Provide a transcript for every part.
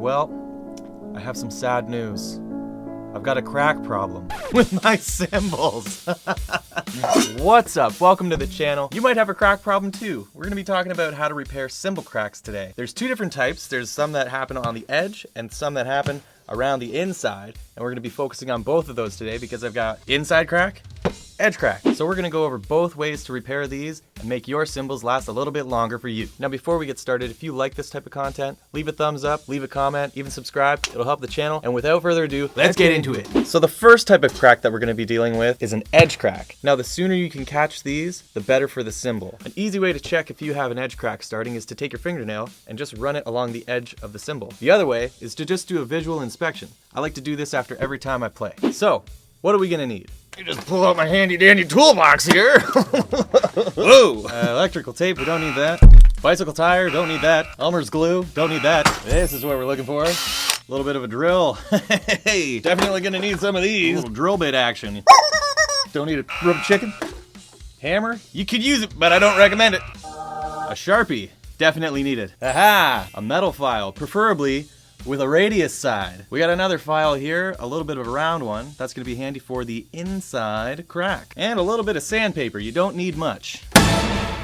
Well, I have some sad news. I've got a crack problem with my cymbals. What's up? Welcome to the channel. You might have a crack problem too. We're gonna be talking about how to repair cymbal cracks today. There's two different types. There's some that happen on the edge and some that happen around the inside. And we're gonna be focusing on both of those today because I've got inside crack, edge crack. So we're gonna go over both ways to repair these and make your cymbals last a little bit longer for you. Now before we get started, if you like this type of content, leave a thumbs up, leave a comment, even subscribe. It'll help the channel. And without further ado, let's get into it. So the first type of crack that we're gonna be dealing with is an edge crack. Now the sooner you can catch these, the better for the cymbal. An easy way to check if you have an edge crack starting is to take your fingernail and just run it along the edge of the cymbal. The other way is to just do a visual inspection. I like to do this after every time I play. So, what are we gonna need? You just pull out my handy dandy toolbox here. Whoa! Electrical tape, we don't need that. Bicycle tire, don't need that. Elmer's glue, don't need that. This is what we're looking for. A little bit of a drill. Hey, definitely gonna need some of these. A little drill bit action. Don't need a rubber chicken. Hammer, you could use it, but I don't recommend it. A Sharpie, definitely needed. Aha! A metal file, preferably with a radius side. We got another file here, a little bit of a round one. That's gonna be handy for the inside crack. And a little bit of sandpaper, you don't need much.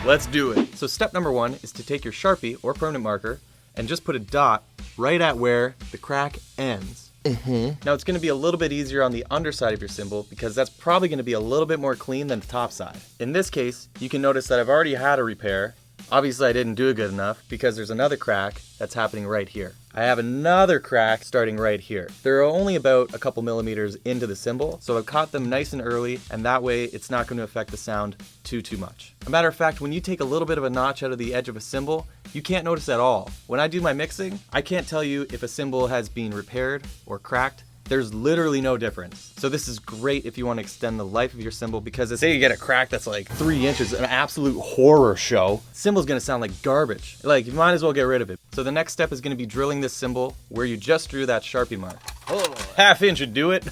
Let's do it. So step number one is to take your Sharpie or permanent marker and just put a dot right at where the crack ends. Now it's gonna be a little bit easier on the underside of your cymbal because that's probably gonna be a little bit more clean than the top side. In this case, you can notice that I've already had a repair. Obviously I didn't do it good enough because there's another crack that's happening right here. I have another crack starting right here. They're only about a couple millimeters into the cymbal, so I've caught them nice and early, and that way it's not going to affect the sound too much. A matter of fact, when you take a little bit of a notch out of the edge of a cymbal, you can't notice at all. When I do my mixing, I can't tell you if a cymbal has been repaired or cracked. There's literally no difference. So this is great if you want to extend the life of your cymbal because say you get a crack that's like 3 inches, an absolute horror show, cymbal's gonna sound like garbage. Like, you might as well get rid of it. So the next step is gonna be drilling this cymbal where you just drew that Sharpie mark. Oh, ½ inch would do it.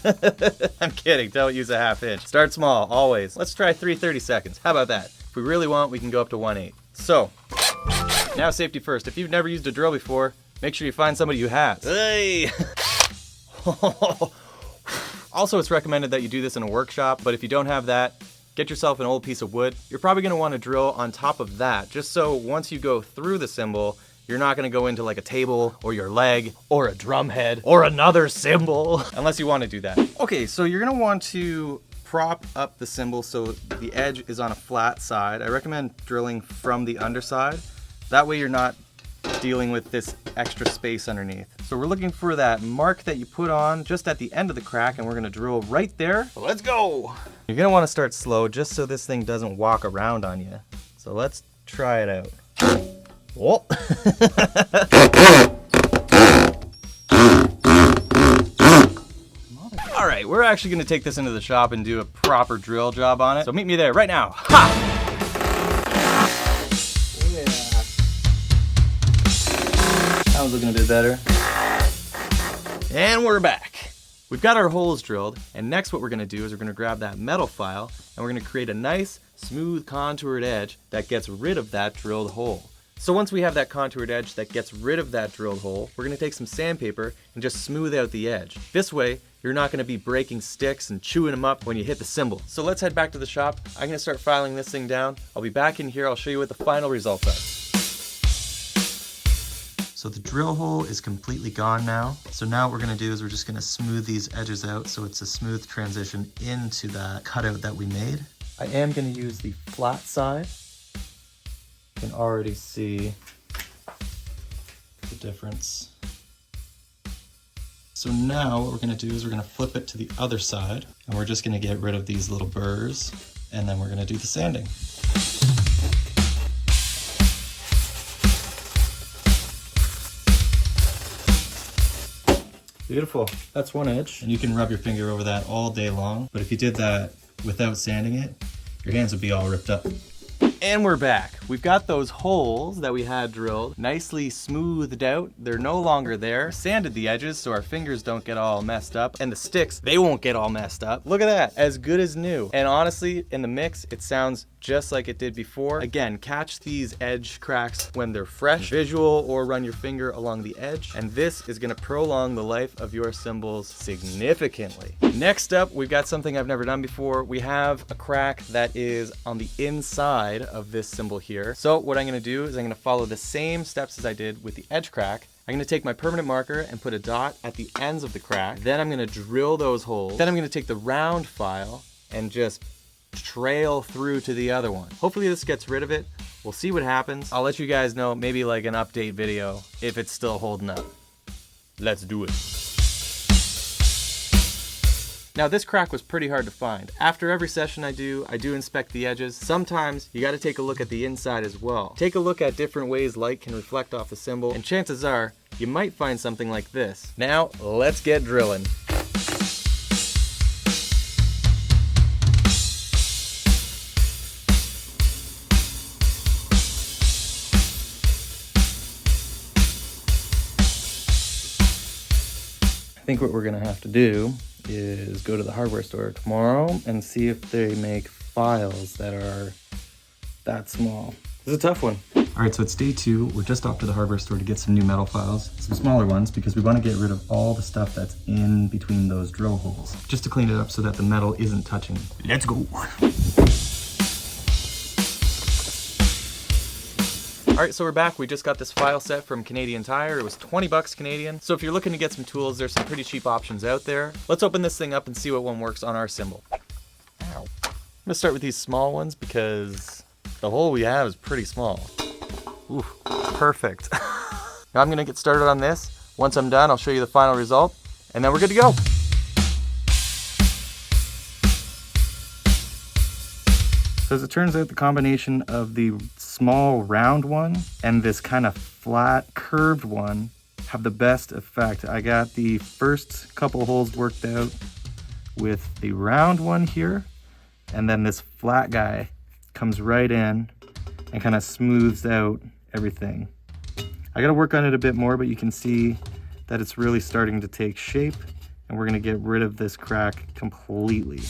I'm kidding, don't use a ½ inch. Start small, always. Let's try 3/30 seconds. How about that? If we really want, we can go up to 1/8. So, now safety first. If you've never used a drill before, make sure you find somebody who has. Hey! Also, it's recommended that you do this in a workshop, but if you don't have that, get yourself an old piece of wood. You're probably going to want to drill on top of that, just so once you go through the cymbal, you're not going to go into like a table or your leg or a drum head or another cymbal, unless you want to do that. Okay, so you're going to want to prop up the cymbal so the edge is on a flat side. I recommend drilling from the underside. That way you're not dealing with this extra space underneath. So we're looking for that mark that you put on just at the end of the crack, and we're gonna drill right there. Let's go! You're gonna wanna start slow just so this thing doesn't walk around on you. So let's try it out. Whoa. All right, we're actually gonna take this into the shop and do a proper drill job on it. So meet me there right now. Ha! That was looking a bit better. And we're back. We've got our holes drilled, and next what we're gonna do is we're gonna grab that metal file and we're gonna create a nice, smooth, contoured edge that gets rid of that drilled hole. So once we have that contoured edge that gets rid of that drilled hole, we're gonna take some sandpaper and just smooth out the edge. This way, you're not gonna be breaking sticks and chewing them up when you hit the cymbal. So let's head back to the shop. I'm gonna start filing this thing down. I'll be back in here, I'll show you what the final results are. So the drill hole is completely gone now. So now what we're gonna do is we're just gonna smooth these edges out so it's a smooth transition into that cutout that we made. I am gonna use the flat side. You can already see the difference. So now what we're gonna do is we're gonna flip it to the other side and we're just gonna get rid of these little burrs and then we're gonna do the sanding. Beautiful. That's one edge. And you can rub your finger over that all day long. But if you did that without sanding it, your hands would be all ripped up. And we're back. We've got those holes that we had drilled nicely smoothed out. They're no longer there. Sanded the edges so our fingers don't get all messed up, and the sticks, they won't get all messed up. Look at that, as good as new. And honestly, in the mix, it sounds just like it did before. Again, catch these edge cracks when they're fresh, visual, or run your finger along the edge. And this is gonna prolong the life of your cymbals significantly. Next up, we've got something I've never done before. We have a crack that is on the inside of this cymbal here. So what I'm gonna do is I'm gonna follow the same steps as I did with the edge crack. I'm gonna take my permanent marker and put a dot at the ends of the crack. Then I'm gonna drill those holes. Then I'm gonna take the round file and just trail through to the other one. Hopefully this gets rid of it. We'll see what happens. I'll let you guys know, maybe like an update video, if it's still holding up. Let's do it. Now this crack was pretty hard to find. After every session I do inspect the edges. Sometimes you gotta take a look at the inside as well. Take a look at different ways light can reflect off the cymbal, and chances are, you might find something like this. Now, let's get drilling. I think what we're gonna have to do is go to the hardware store tomorrow and see if they make files that are that small. This is a tough one. All right, so it's day 2. We're just off to the hardware store to get some new metal files, some smaller ones, because we want to get rid of all the stuff that's in between those drill holes, just to clean it up so that the metal isn't touching. Let's go. All right, so we're back. We just got this file set from Canadian Tire. It was 20 bucks Canadian. So if you're looking to get some tools, there's some pretty cheap options out there. Let's open this thing up and see what one works on our cymbal. Ow. I'm gonna start with these small ones because the hole we have is pretty small. Ooh, perfect. Now I'm gonna get started on this. Once I'm done, I'll show you the final result, and then we're good to go. So as it turns out, the combination of the small round one and this kind of flat curved one have the best effect. I got the first couple holes worked out with the round one here, and then this flat guy comes right in and kind of smooths out everything. I gotta work on it a bit more, but you can see that it's really starting to take shape, and we're gonna get rid of this crack completely.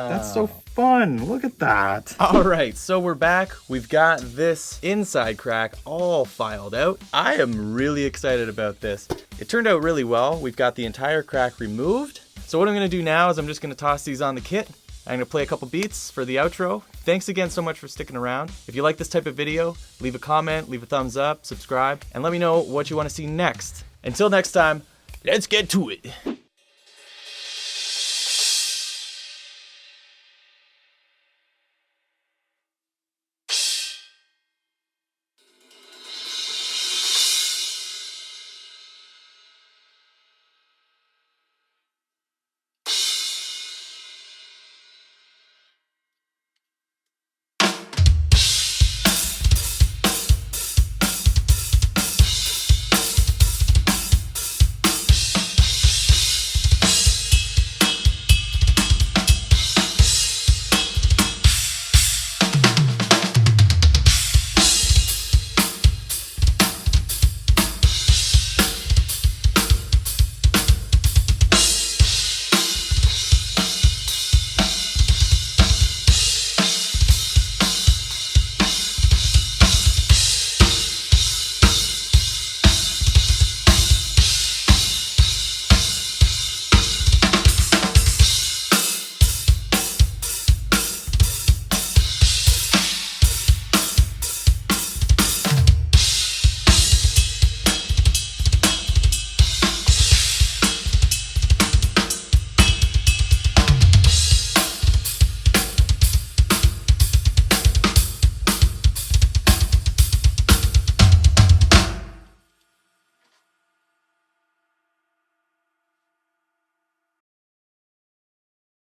That's so fun. Look at that. All right, so we're back. We've got this inside crack all filed out. I am really excited about this. It turned out really well. We've got the entire crack removed. So what I'm gonna do now is I'm just gonna toss these on the kit. I'm gonna play a couple beats for the outro. Thanks again so much for sticking around. If you like this type of video, leave a comment, leave a thumbs up, subscribe, and let me know what you wanna see next. Until next time, let's get to it.